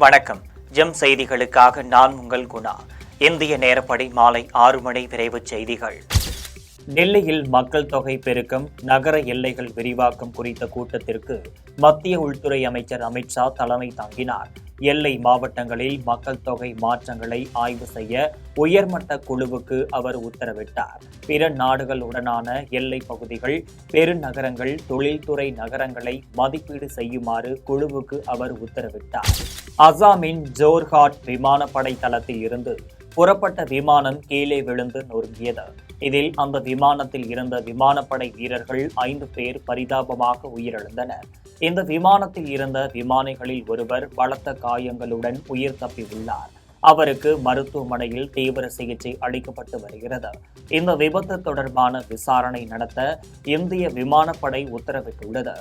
வணக்கம். ஜெம் செய்திகளுக்காக நான் உங்கள் குணா. இந்திய நேரப்படி மாலை 6 மணி விரைவுச் செய்திகள். டெல்லியில் மக்கள் தொகை பெருக்கம், நகர எல்லைகள் விரிவாக்கம் குறித்த கூட்டத்திற்கு மத்திய உள்துறை அமைச்சர் அமித்ஷா தலைமை தாங்கினார். எல்லை மாவட்டங்களில் மக்கள் தொகை மாற்றங்களை ஆய்வு செய்ய உயர்மட்ட குழுவுக்கு அவர் உத்தரவிட்டார். பிற நாடுகளுடனான எல்லை பகுதிகள், பெருநகரங்கள், தொழில்துறை நகரங்களை மதிப்பீடு செய்யுமாறு குழுவுக்கு அவர் உத்தரவிட்டார். அசாமின் ஜோர்ஹாட் விமானப்படை தளத்தில் இருந்து புறப்பட்ட விமானம் கீழே விழுந்து நொறுங்கியது. இதில் அந்த விமானத்தில் இருந்த விமானப்படை வீரர்கள் 5 பேர் பரிதாபமாக உயிரிழந்தனர். இந்த விமானத்தில் இருந்த விமானிகளில் ஒருவர் பலத்த காயங்களுடன் உயிர் தப்பியுள்ளார். அவருக்கு மருத்துவமனையில் தீவிர சிகிச்சை அளிக்கப்பட்டு வருகிறது. இந்த விபத்து தொடர்பான விசாரணை நடத்த இந்திய விமானப்படை உத்தரவிட்டுள்ளது.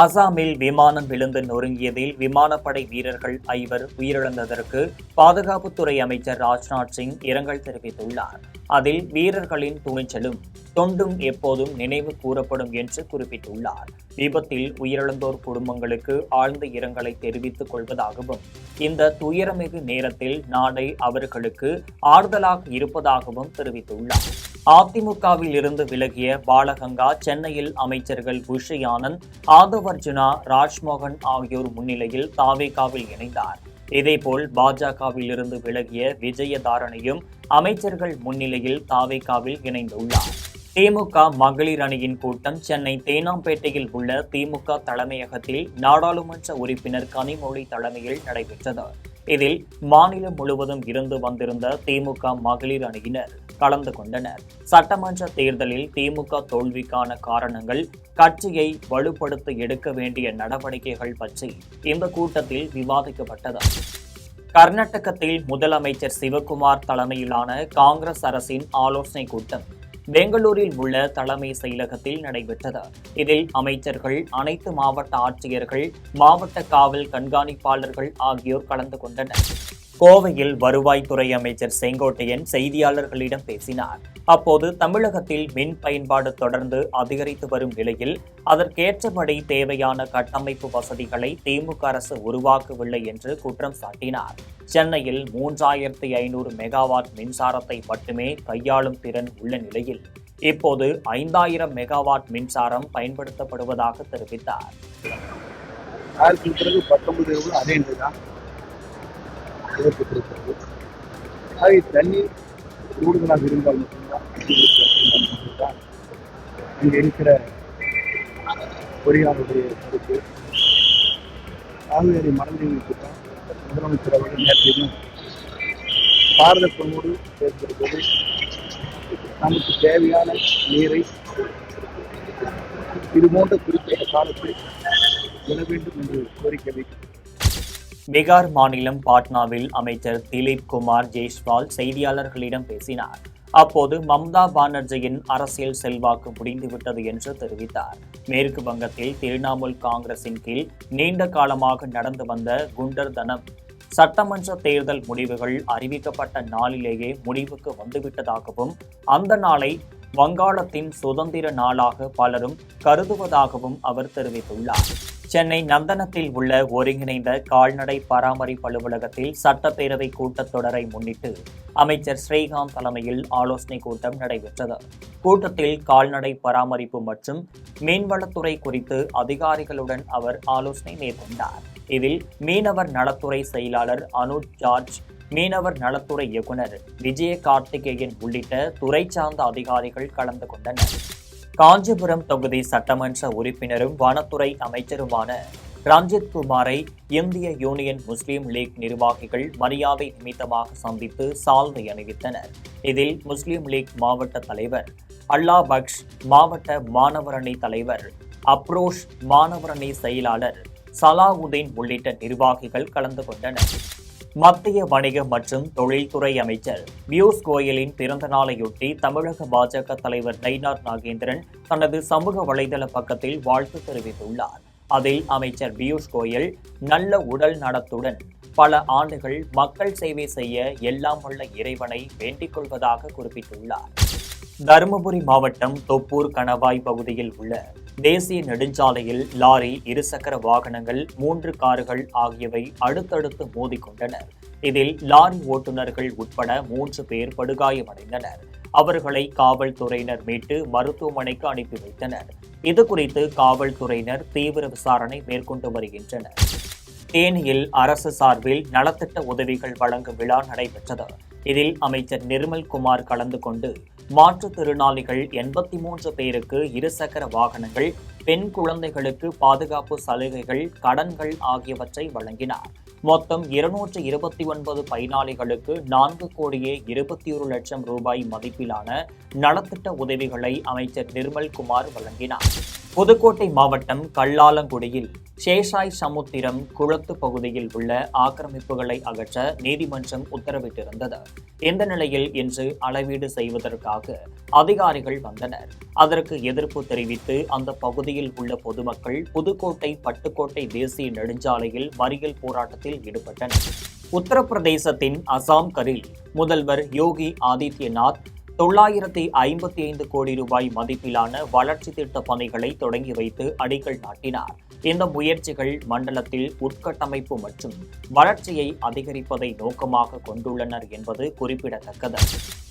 அசாமில் விமானம் விழுந்து நொறுங்கியதில் விமானப்படை வீரர்கள் 5 உயிரிழந்ததற்கு பாதுகாப்புத்துறை அமைச்சர் ராஜ்நாத் சிங் இரங்கல் தெரிவித்துள்ளார். அதில் வீரர்களின் துணிச்சலும் தொண்டும் எப்போதும் நினைவு கூறப்படும் என்று குறிப்பிட்டுள்ளார். விபத்தில் உயிரிழந்தோர் குடும்பங்களுக்கு ஆழ்ந்த இரங்கலை தெரிவித்துக் கொள்வதாகவும், இந்த துயரமிகு நேரத்தில் நாடே அவர்களுக்கு ஆறுதலாக இருப்பதாகவும் தெரிவித்துள்ளார். அதிமுகவில் இருந்து விலகிய பாலகங்கா சென்னையில் அமைச்சர்கள் புஷி ஆனந்த், ஆதவ் அர்ஜுனா, ராஜ்மோகன் ஆகியோர் முன்னிலையில் தாவேகாவில் இணைந்தார். இதேபோல் பாஜகவில் இருந்து விலகிய விஜயதாரணையும் அமைச்சர்கள் முன்னிலையில் தாவேகாவில் இணைந்துள்ளார். திமுக மகளிர் அணியின் கூட்டம் சென்னை தேனாம்பேட்டையில் உள்ள திமுக தலைமையகத்தில் நாடாளுமன்ற உறுப்பினர் கனிமொழி தலைமையில் நடைபெற்றது. இதில் மாநிலம் முழுவதும் இருந்து வந்திருந்த திமுக மகளிர் அணியினர் கலந்து கொண்டனர். சட்டமன்ற தேர்தலில் திமுக தோல்விக்கான காரணங்கள், கட்சியை வலுப்படுத்த எடுக்க வேண்டிய நடவடிக்கைகள் பற்றி இந்த கூட்டத்தில் விவாதிக்கப்பட்டது. கர்நாடகத்தில் முதலமைச்சர் சிவகுமார் தலைமையிலான காங்கிரஸ் அரசின் ஆலோசனை கூட்டம் பெங்களூரில் உள்ள தலைமை செயலகத்தில் நடைபெற்றது. இதில் அமைச்சர்கள், அனைத்து மாவட்ட ஆட்சியர்கள், மாவட்ட காவல் கண்காணிப்பாளர்கள் ஆகியோர் கலந்து கொண்டனர். கோவையில் வருவாய்த்துறை அமைச்சர் செங்கோட்டையன் செய்தியாளர்களிடம் பேசினார். அப்போது தமிழகத்தில் மின் பயன்பாடு தொடர்ந்து அதிகரித்து வரும் நிலையில் அதற்கேற்றபடி தேவையான கட்டமைப்பு வசதிகளை திமுக அரசு உருவாக்கவில்லை என்று குற்றம் சாட்டினார். சென்னையில் 3500 மெகாவாட் மின்சாரத்தை மட்டுமே கையாளும் திறன் உள்ள நிலையில் இப்போது 5000 மெகாவாட் மின்சாரம் பயன்படுத்தப்படுவதாக தெரிவித்தார். தண்ணீர் கூடுதலாக இருந்தால் மட்டும்தான் அங்கே இருக்கிற பொறியாளருடைய கருத்து. காவிரி மனநிலைக்கு தான் முதலமைச்சர் அவர்கள் நேற்றையும் பாரதத்தோடு சேர்ந்திருப்பது நமக்கு தேவையான நீரை இதுபோன்ற குறிப்பிட்ட காலத்தில் விட வேண்டும் என்று கோரிக்கை வைக்கிறார். பீகார் மாநிலம் பாட்னாவில் அமைச்சர் திலீப் குமார் ஜெய்ஸ்வால் செய்தியாளர்களிடம் பேசினார். அப்போது மம்தா பானர்ஜியின் அரசியல் செல்வாக்கு முடிந்துவிட்டது என்று தெரிவித்தார். மேற்கு வங்கத்தில் திரிணாமுல் காங்கிரசின் கீழ் நீண்ட காலமாக நடந்து வந்த குண்டர் தனம் சட்டமன்ற தேர்தல் முடிவுகள் அறிவிக்கப்பட்ட நாளிலேயே முடிவுக்கு வந்துவிட்டதாகவும், அந்த நாளை வங்காளத்தின் சுதந்திர நாளாக பலரும் கருதுவதாகவும் அவர் தெரிவித்துள்ளார். சென்னை நந்தனத்தில் உள்ள ஒருங்கிணைந்த கால்நடை பராமரிப்பு அலுவலகத்தில் சட்டப்பேரவை கூட்டத்தொடரை முன்னிட்டு அமைச்சர் ஸ்ரீகாந்த் தலைமையில் ஆலோசனை கூட்டம் நடைபெற்றது. கூட்டத்தில் கால்நடை பராமரிப்பு மற்றும் மீன்வளத்துறை குறித்து அதிகாரிகளுடன் அவர் ஆலோசனை மேற்கொண்டார். இதில் மீனவர் நலத்துறை செயலாளர் அனுஜ் ஜார்ஜ், மீனவர் நலத்துறை இயக்குநர் விஜய கார்த்திகேயன் உள்ளிட்ட துறை சார்ந்த அதிகாரிகள் கலந்து கொண்டனர். காஞ்சிபுரம் தொகுதி சட்டமன்ற உறுப்பினரும் வனத்துறை அமைச்சருமான ரஞ்சித் குமாரை இந்திய யூனியன் முஸ்லீம் லீக் நிர்வாகிகள் மரியாதை நிமித்தமாக சந்தித்து சால்வை அணிவித்தனர். இதில் முஸ்லீம் லீக் மாவட்ட தலைவர் அல்லா பக்ஷ், மாவட்ட மாணவரணி தலைவர் அப்ரோஷ், மாணவரணி செயலாளர் சலாவுதீன் உள்ளிட்ட நிர்வாகிகள் கலந்து கொண்டனர். மத்திய வணிக மற்றும் தொழில்துறை அமைச்சர் பியூஷ் கோயலின் பிறந்த நாளையொட்டி தமிழக பாஜக தலைவர் நயினார் நாகேந்திரன் தனது சமூக வலைதள பக்கத்தில் வாழ்த்து தெரிவித்துள்ளார். அதில் அமைச்சர் பியூஷ் கோயல் நல்ல உடல் நலத்துடன் பல ஆண்டுகள் மக்கள் சேவை செய்ய எல்லாம் வல்ல இறைவனை வேண்டிக் கொள்வதாக குறிப்பிட்டுள்ளார். தருமபுரி மாவட்டம் தொப்பூர் கணவாய் பகுதியில் உள்ள தேசிய நெடுஞ்சாலையில் லாரி, இருசக்கர வாகனங்கள், 3 கார்கள் ஆகியவை அடுத்தடுத்து மோதிக்கொண்டனர். இதில் லாரி ஓட்டுநர்கள் உட்பட 3 பேர் படுகாயமடைந்தனர். அவர்களை காவல்துறையினர் மீட்டு மருத்துவமனைக்கு அனுப்பி வைத்தனர். இதுகுறித்து காவல்துறையினர் தீவிர விசாரணை மேற்கொண்டு வருகின்றனர். தேனியில் அரசு சார்பில் நலத்திட்ட உதவிகள் வழங்கும் விழா நடைபெற்றது. இதில் அமைச்சர் நிர்மல்குமார் கலந்து கொண்டு மாற்றுத்திறனாளிகள் 83 பேருக்கு இருசக்கர வாகனங்கள், பெண் குழந்தைகளுக்கு பாதுகாப்பு சலுகைகள், கடன்கள் ஆகியவற்றை வழங்கினார். மொத்தம் 229 பயனாளிகளுக்கு 4,21,00,000 ரூபாய் மதிப்பிலான நலத்திட்ட உதவிகளை அமைச்சர் நிர்மல்குமார் வழங்கினார். புதுக்கோட்டை மாவட்டம் கல்லாலங்குடியில் சேஷாய் சமுத்திரம் குளத்து பகுதியில் உள்ள ஆக்கிரமிப்புகளை அகற்ற நீதிமன்றம் உத்தரவிட்டிருந்தது. இந்த நிலையில் இன்று அளவீடு செய்வதற்காக அதிகாரிகள் வந்தனர். அதற்கு எதிர்ப்பு தெரிவித்து அந்த பகுதியில் உள்ள பொதுமக்கள் புதுக்கோட்டை பட்டுக்கோட்டை தேசிய நெடுஞ்சாலையில் மறியல் போராட்டத்தில் ஈடுபட்டனர். உத்தரப்பிரதேசத்தின் அசாம்கரில் முதல்வர் யோகி ஆதித்யநாத் 955 கோடி ரூபாய் மதிப்பிலான வளர்ச்சி திட்ட பணிகளை தொடங்கி வைத்து அடிக்கல் நாட்டினார். இந்த முயற்சிகள் மண்டலத்தில் உட்கட்டமைப்பு மற்றும் வளர்ச்சியை அதிகரிப்பதை நோக்கமாக கொண்டுள்ளனர் என்பது குறிப்பிடத்தக்கது.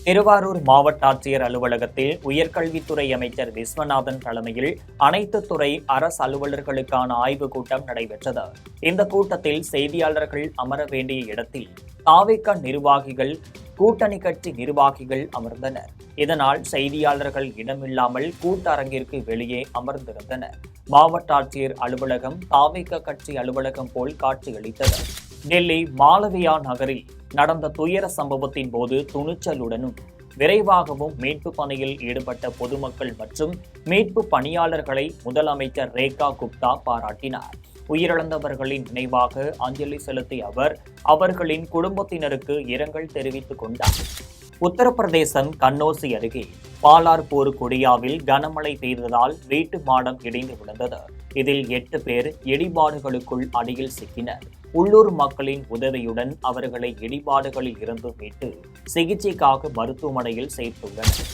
திருவாரூர் மாவட்ட ஆட்சியர் அலுவலகத்தில் உயர்கல்வித்துறை அமைச்சர் விஸ்வநாதன் தலைமையில் அனைத்து துறை அரசு அலுவலர்களுக்கான ஆய்வுக் கூட்டம் நடைபெற்றது. இந்த கூட்டத்தில் செய்தியாளர்கள் அமர வேண்டிய இடத்தில் தாவேக நிர்வாகிகள், கூட்டணி கட்சி நிர்வாகிகள் அமர்ந்தனர். இதனால் செய்தியாளர்கள் இடமில்லாமல் கூட்டரங்கிற்கு வெளியே அமர்ந்திருந்தனர். மாவட்ட ஆட்சியர் அலுவலகம் தாவேக கட்சி அலுவலகம் போல் காட்சியளித்தது. டெல்லி மாலவியா நகரில் நடந்த துயர சம்பவத்தின் போது துணிச்சலுடனும் விரைவாகவும் மீட்பு பணியில் ஈடுபட்ட பொதுமக்கள் மற்றும் மீட்பு பணியாளர்களை முதலமைச்சர் ரேகா குப்தா பாராட்டினார். உயிரிழந்தவர்களின் நினைவாக அஞ்சலி செலுத்திய அவர் அவர்களின் குடும்பத்தினருக்கு இரங்கல் தெரிவித்துக் கொண்டார். உத்தரப்பிரதேசம் கன்னோசி அருகே பாலார்பூர் குடியாவில் கனமழை பெய்ததால் வீட்டு மாடம் இடிந்து விழுந்தது. இதில் 8 பேர் இடிபாடுகளுக்குள் அடியில் சிக்கினர். உள்ளூர் மக்களின் உதவியுடன் அவர்களை இடிபாடுகளில் இருந்து மீட்டு சிகிச்சைக்காக மருத்துவமனையில் சேர்த்துள்ளனர்.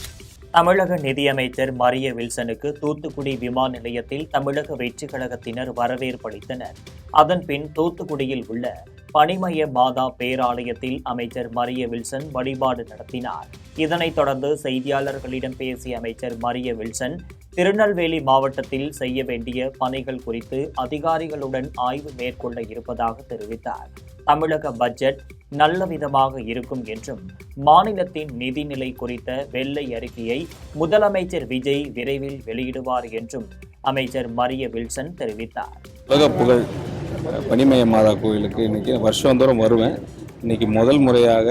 தமிழக நிதியமைச்சர் மரிய வில்சனுக்கு தூத்துக்குடி விமான நிலையத்தில் தமிழக வெற்றிக் கழகத்தினர் வரவேற்பளித்தனர். அதன்பின் தூத்துக்குடியில் உள்ள பனிமய மாதா பேராலயத்தில் அமைச்சர் மரிய வில்சன் வழிபாடு நடத்தினார். இதனைத் தொடர்ந்து செய்தியாளர்களிடம் பேசிய அமைச்சர் மரிய வில்சன் திருநெல்வேலி மாவட்டத்தில் செய்ய வேண்டிய பணிகள் குறித்து அதிகாரிகளுடன் ஆய்வு மேற்கொள்ள இருப்பதாக தெரிவித்தார். தமிழக பட்ஜெட் நல்ல விதமாக இருக்கும் என்றும் மாநிலத்தின் நிதிநிலை குறித்த வெள்ளை அறிக்கையை முதலமைச்சர் விஜய் விரைவில் வெளியிடுவார் என்றும் அமைச்சர் மரிய வில்சன் தெரிவித்தார். உலக புகழ் பனிமய மாதா கோயிலுக்கு இன்னைக்கு வருஷந்தோறும் வருவேன். இன்னைக்கு முதல் முறையாக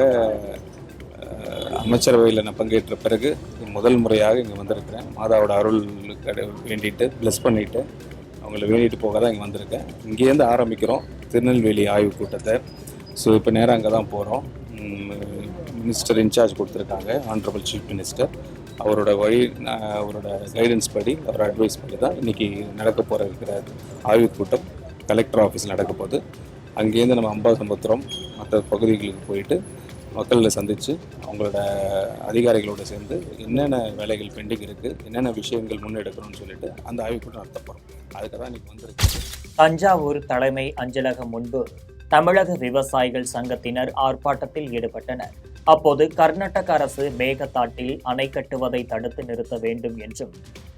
அமைச்சரவையில் நான் பங்கேற்ற பிறகு முதல் முறையாக இங்கே வந்திருக்கிறேன். மாதாவோட அருள் வேண்டிட்டு ப்ளஸ் பண்ணிவிட்டு அவங்கள வேண்டிட்டு போக தான் இங்கே வந்திருக்கேன். இங்கேருந்து ஆரம்பிக்கிறோம் திருநெல்வேலி ஆய்வு கூட்டத்தை. ஸோ இப்போ நேரம் அங்கே தான் போகிறோம். மினிஸ்டர் இன்சார்ஜ் கொடுத்துருக்காங்க, ஆனரபிள் சீஃப் மினிஸ்டர். அவரோட கைடன்ஸ் படி, அவரோட அட்வைஸ் படி தான் இன்றைக்கி நடக்க போகிற இருக்கிற ஆய்வு கூட்டம் கலெக்டர் ஆஃபீஸில் நடக்க போகுது. அங்கேருந்து நம்ம அம்பாசமுத்திரம் மற்ற பகுதிகளுக்கு போயிட்டு மக்களை சந்தித்து அவங்களோட அதிகாரிகளோடு சேர்ந்து என்னென்ன வேலைகள் பெண்டிங் இருக்குது, என்னென்ன விஷயங்கள் முன்னெடுக்கணும்னு சொல்லிட்டு அந்த ஆய்வுக்கூட்டம் நடத்த போகிறோம். அதுக்கு தான் இன்றைக்கி வந்திருக்கு. தஞ்சாவூர் தலைமை அஞ்சலகம் முன்பு தமிழக விவசாயிகள் சங்கத்தினர் ஆர்ப்பாட்டத்தில் ஈடுபட்டனர். அப்போது கர்நாடக அரசு மேகதாட்டில் அணை கட்டுவதை தடுத்து நிறுத்த வேண்டும் என்றும்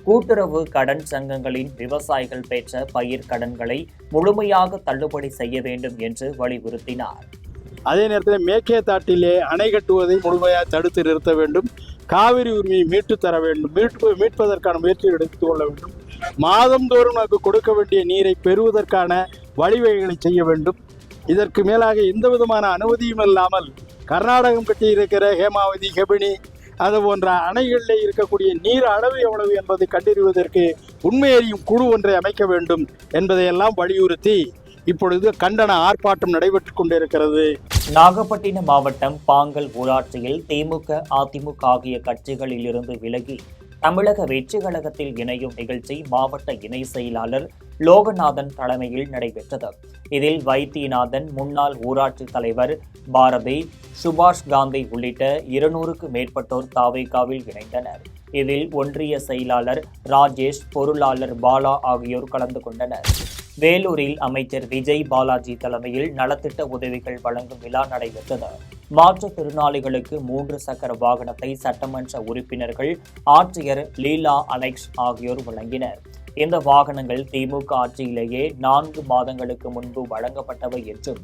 கூட்டுறவு கடன் சங்கங்களின் விவசாயிகள் பெற்ற பயிர் கடன்களை முழுமையாக தள்ளுபடி செய்ய வேண்டும் என்று வலியுறுத்தினார். அதே நேரத்தில் மேகதாட்டிலே அணை கட்டுவதை முழுமையாக தடுத்து நிறுத்த வேண்டும். காவிரி உரிமையை மீட்டு தர வேண்டும். மீட்பதற்கான முயற்சிகள் எடுத்துக்கொள்ள வேண்டும். மாதந்தோறும் நமக்கு கொடுக்க வேண்டிய நீரை பெறுவதற்கான வழிவகைகளை செய்ய வேண்டும். இதற்கு மேலாக எந்த விதமான அனுமதியும் இல்லாமல் கர்நாடகம் கட்டியிருக்கிற ஹேமாவதி, கெபினி அது போன்ற அணைகளில் இருக்கக்கூடிய நீர் அளவு எவ்வளவு என்பதை கண்டறிவதற்கு உண்மையறியும் குழு ஒன்றை அமைக்க வேண்டும் என்பதையெல்லாம் வலியுறுத்தி இப்பொழுது கண்டன ஆர்ப்பாட்டம் நடைபெற்றுக் கொண்டிருக்கிறது. நாகப்பட்டினம் மாவட்டம் பாங்கல் ஊராட்சியில் திமுக, அதிமுக ஆகிய கட்சிகளில் இருந்து விலகி தமிழக வெற்றி கழகத்தில் இணையும் நிகழ்ச்சி மாவட்ட இணை செயலாளர் லோகநாதன் தலைமையில் நடைபெற்றது. இதில் வைத்தியநாதன், முன்னாள் ஊராட்சி தலைவர் பாரதி, சுபாஷ் காந்தி உள்ளிட்ட 200க்கும் மேற்பட்டோர் தாவேகாவில் இணைந்தனர். இதில் ஒன்றிய செயலாளர் ராஜேஷ், பொருளாளர் பாலா ஆகியோர் கலந்து கொண்டனர். வேலூரில் அமைச்சர் விஜய் பாலாஜி தலைமையில் நலத்திட்ட உதவிகள் வழங்கும் விழா நடைபெற்றது. மாற்றுத்திறனாளிகளுக்கு 3 சக்கர வாகனத்தை சட்டமன்ற உறுப்பினர்கள் ஆட்சியர் லீலா அலெக்ஸ் ஆகியோர் வழங்கினர். இந்த வாகனங்கள் திமுக ஆட்சியிலேயே 4 மாதங்களுக்கு முன்பு வழங்கப்பட்டவை என்றும்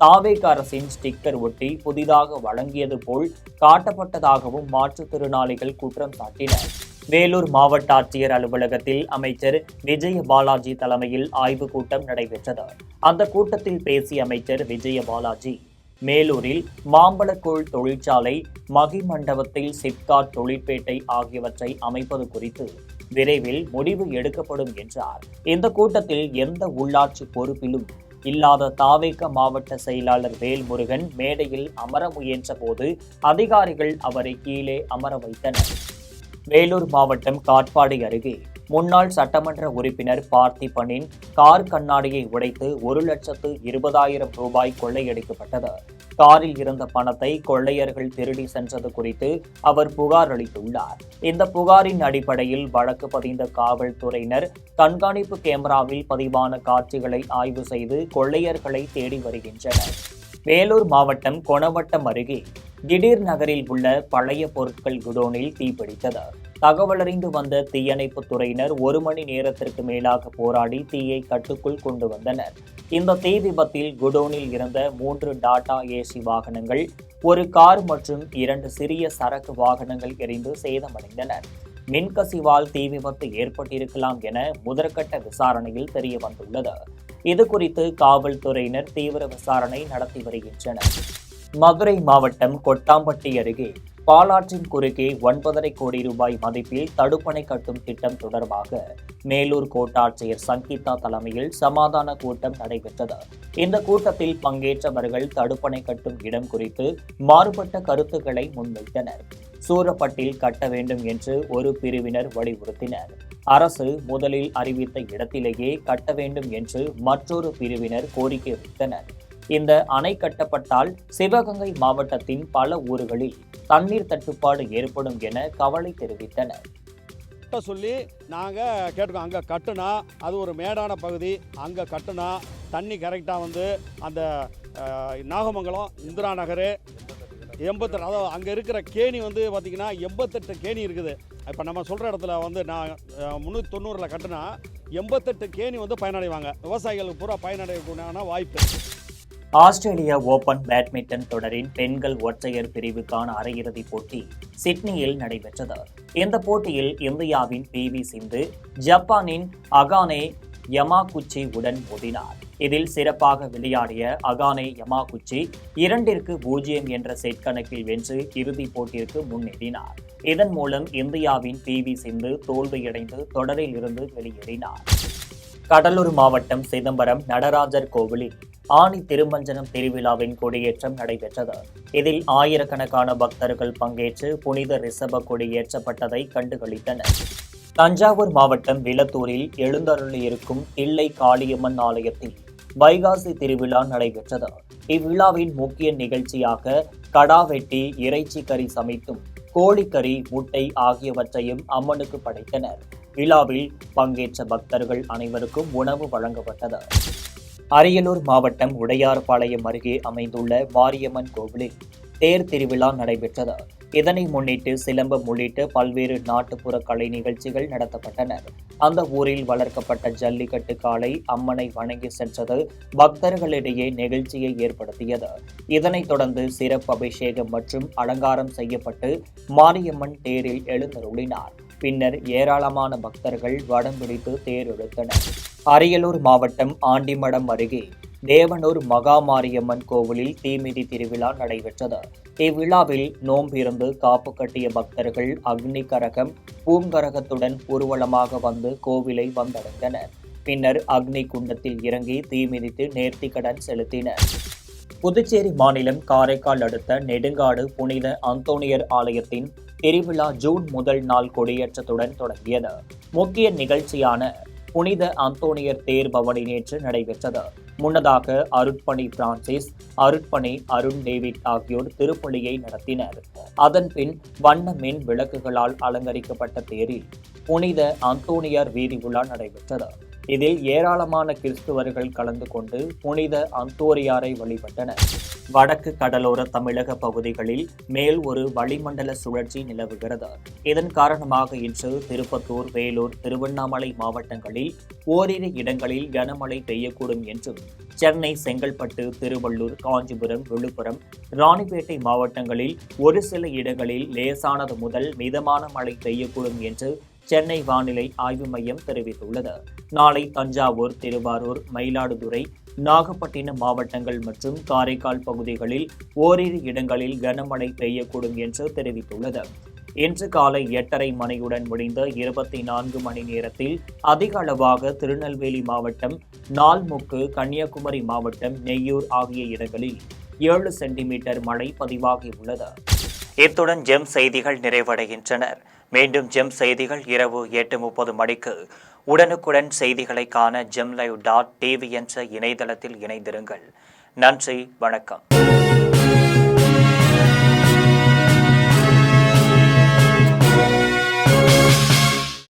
தாவேக அரசின் ஸ்டிக்கர் ஒட்டி புதிதாக வழங்கியது போல் காட்டப்பட்டதாகவும் மாற்றுத்திறனாளிகள் குற்றம் சாட்டினர். வேலூர் மாவட்ட ஆட்சியர் அலுவலகத்தில் அமைச்சர் விஜய பாலாஜி தலைமையில் ஆய்வுக் கூட்டம் நடைபெற்றது. அந்த கூட்டத்தில் பேசிய அமைச்சர் விஜய பாலாஜி, மேலூரில் மாம்பழக்கூழ் தொழிற்சாலை, மகிமண்டபத்தில் சிப்காட் தொழிற்பேட்டை ஆகியவற்றை அமைப்பது குறித்து விரைவில் முடிவு எடுக்கப்படும் என்றார். இந்த கூட்டத்தில் எந்த உள்ளாட்சி பொறுப்பிலும் இல்லாத தாவேக மாவட்ட செயலாளர் வேல்முருகன் மேடையில் அமர முயன்ற போது அதிகாரிகள் அவரை கீழே அமர வைத்தனர். வேலூர் மாவட்டம் காட்பாடி அருகே முன்னாள் சட்டமன்ற உறுப்பினர் பார்த்திபனின் கார் கண்ணாடியை உடைத்து 1,20,000 ரூபாய் கொள்ளையடிக்கப்பட்டது. காரில் இருந்த பணத்தை கொள்ளையர்கள் திருடி சென்றது குறித்து அவர் புகார் அளித்துள்ளார். இந்த புகாரின் அடிப்படையில் வழக்கு பதிந்த காவல்துறையினர் கண்காணிப்பு கேமராவில் பதிவான காட்சிகளை ஆய்வு செய்து கொள்ளையர்களை தேடி வருகின்றனர். வேலூர் மாவட்டம் கொணவட்டம் அருகே திடீர் நகரில் உள்ள பழைய பொருட்கள் குடோனில் தீப்பிடித்தது. தகவலறிந்து வந்த தீயணைப்பு துறையினர் 1 மணி நேரத்திற்கு மேலாக போராடி தீயை கட்டுக்குள் கொண்டு வந்தனர். இந்த தீ விபத்தில் குடோனில் இருந்த 3 டாடா ஏசி வாகனங்கள், 1 கார் மற்றும் 2 சிறிய சரக்கு வாகனங்கள் எரிந்து சேதமடைந்தனர். மின்கசிவால் தீ விபத்து ஏற்பட்டிருக்கலாம் என முதற்கட்ட விசாரணையில் தெரிய வந்துள்ளது. இது குறித்து காவல்துறையினர் தீவிர விசாரணை நடத்தி வருகின்றனர். மதுரை மாவட்டம் கொட்டாம்பட்டி அருகே பாலாற்றின் குறுக்கே 9.5 கோடி ரூபாய் மதிப்பில் தடுப்பணை கட்டும் திட்டம் தொடர்பாக மேலூர் கோட்டாட்சியர் சங்கீதா தலைமையில் சமாதான கூட்டம் நடைபெற்றது. இந்த கூட்டத்தில் பங்கேற்றவர்கள் தடுப்பணை கட்டும் இடம் குறித்து மாறுபட்ட கருத்துக்களை முன்வைத்தனர். சூரப்பட்டில் கட்ட வேண்டும் என்று ஒரு பிரிவினர் வலியுறுத்தினர். அரசு முதலில் அறிவித்த இடத்திலேயே கட்ட வேண்டும் என்று மற்றொரு பிரிவினர் கோரிக்கை வைத்தனர். இந்த அணை கட்டப்பட்டால் சிவகங்கை மாவட்டத்தின் பல ஊர்களில் தண்ணீர் தட்டுப்பாடு ஏற்படும் என கவலை தெரிவித்தனர். சொல்லி நாங்கள் கேட்டுக்கோம், அங்கே கட்டுனா அது ஒரு மேடான பகுதி, அங்கே கட்டுனா தண்ணி கரெக்டாக வந்து அந்த நாகமங்கலம், இந்திரா நகர் 88, அதாவது அங்கே இருக்கிற கேணி வந்து பார்த்திங்கன்னா 88 கேணி இருக்குது. இப்போ நம்ம சொல்கிற இடத்துல வந்து நான் 390 கட்டுனா 88 கேணி வந்து பயனடைவாங்க. விவசாயிகளுக்கு பூரா பயனடையக்கூடிய வாய்ப்பு. ஆஸ்திரேலிய ஓபன் பேட்மிண்டன் தொடரின் பெண்கள் ஒற்றையர் பிரிவுக்கான அரையிறுதிப் போட்டி சிட்னியில் நடைபெற்றது. இந்த போட்டியில் இந்தியாவின் PV சிந்து ஜப்பானின் அகானே யமாகுச்சி உடன் மோதினார். இதில் சிறப்பாக விளையாடிய அகானே யமாகுச்சி 2-0 என்ற செட் கணக்கில் வென்று இறுதிப் போட்டிற்கு முன்னேறினார். இதன் மூலம் இந்தியாவின் PV சிந்து தோல்வியடைந்து தொடரில் இருந்து வெளியேறினார். கடலூர் மாவட்டம் சிதம்பரம் நடராஜர் கோவிலில் ஆனி திருமஞ்சனம் திருவிழாவின் கொடியேற்றம் நடைபெற்றது. இதில் ஆயிரக்கணக்கான பக்தர்கள் பங்கேற்று புனித ரிஷப கொடியேற்றப்பட்டதை கண்டுகளித்தனர். தஞ்சாவூர் மாவட்டம் விளத்தூரில் எழுந்தருளியிருக்கும் தில்லை காளியம்மன் ஆலயத்தில் வைகாசி திருவிழா நடைபெற்றது. இவ்விழாவின் முக்கிய நிகழ்ச்சியாக கடா வெட்டி இறைச்சி கறி சமைத்தும் கோழிக்கறி, முட்டை ஆகியவற்றையும் அம்மனுக்கு படைத்தனர். விழாவில் பங்கேற்ற பக்தர்கள் அனைவருக்கும் உணவு வழங்கப்பட்டது. அரியலூர் மாவட்டம் உடையார்பாளையம் அருகே அமைந்துள்ள மாரியம்மன் கோவிலில் தேர் திருவிழா நடைபெற்றது. இதனை முன்னிட்டு சிலம்பம் உள்ளிட்ட பல்வேறு நாட்டுப்புற கலை நிகழ்ச்சிகள் நடத்தப்பட்டன. அந்த ஊரில் வளர்க்கப்பட்ட ஜல்லிக்கட்டு காளை அம்மனை வணங்கி சென்றது பக்தர்களிடையே நிகழ்ச்சியை ஏற்படுத்தியது. இதனைத் தொடர்ந்து சிறப்பு அபிஷேகம் மற்றும் அலங்காரம் செய்யப்பட்டு மாரியம்மன் தேரில் எழுந்தருளினார். பின்னர் ஏராளமான பக்தர்கள் வடம் பிடித்து தேர் இழுத்தனர். அரியலூர் மாவட்டம் ஆண்டிமடம் அருகே தேவனூர் மகாமாரியம்மன் கோவிலில் தீமிதி திருவிழா நடைபெற்றது. இவ்விழாவில் நோம்பிருந்து காப்பு கட்டிய பக்தர்கள் அக்னி கரகம், பூங்கரகத்துடன் ஊர்வலமாக வந்து கோவிலை வந்தடைந்தனர். பின்னர் அக்னி குண்டத்தில் இறங்கி தீமிதித்து நேர்த்திக்கடன் செலுத்தினர். புதுச்சேரி மாநிலம் காரைக்கால் அடுத்த நெடுங்காடு புனித அந்தோணியர் ஆலயத்தின் திருவிழா ஜூன் முதல் நாள் கொடியேற்றத்துடன் தொடங்கியது. முக்கிய நிகழ்ச்சியான புனித அந்தோணியர் தேர் பவனி நேற்று நடைபெற்றது. முன்னதாக அருட்பணி பிரான்சிஸ், அருட்பணி அருண் டேவிட் ஆகியோர் திருப்பலியை நடத்தினர். அதன்பின் வண்ண மின் விளக்குகளால் அலங்கரிக்கப்பட்ட தேரில் புனித அந்தோணியர் வீதி உலா நடைபெற்றது. இதில் ஏராளமான கிறிஸ்துவர்கள் கலந்து கொண்டு புனித அந்தோணியாரை வழிபட்டனர். வடக்கு கடலோர தமிழக பகுதிகளில் மேல் ஒரு வளிமண்டல சுழற்சி நிலவுகிறது. இதன் காரணமாக இன்று திருப்பத்தூர், வேலூர், திருவண்ணாமலை மாவட்டங்களில் ஓரிரு இடங்களில் கனமழை பெய்யக்கூடும் என்றும், சென்னை, செங்கல்பட்டு, திருவள்ளூர், காஞ்சிபுரம், விழுப்புரம், ராணிப்பேட்டை மாவட்டங்களில் ஒரு சில இடங்களில் லேசானது முதல் மிதமான மழை பெய்யக்கூடும் என்று சென்னை வானிலை ஆய்வு மையம் தெரிவித்துள்ளது. நாளை தஞ்சாவூர், திருவாரூர், மயிலாடுதுறை, நாகப்பட்டினம் மாவட்டங்கள் மற்றும் காரைக்கால் பகுதிகளில் ஓரிரு இடங்களில் கனமழை பெய்யக்கூடும் என்று தெரிவித்துள்ளது. இன்று காலை 8:30 மணியுடன் முடிந்த 24 மணி நேரத்தில் அதிக அளவாக திருநெல்வேலி மாவட்டம், நால்முக்கு, கன்னியாகுமரி மாவட்டம், நெய்யூர் ஆகிய இடங்களில் 7 சென்டிமீட்டர் மழை பதிவாகியுள்ளது. இத்துடன் ஜெம் செய்திகள் நிறைவடைகின்றன. மீண்டும் ஜெம் செய்திகள் இரவு 8:30 மணிக்கு. உடனுக்குடன் செய்திகளை காண gemlive.tv என்ற இணையதளத்தில் இணைந்திருங்கள். நன்றி, வணக்கம்.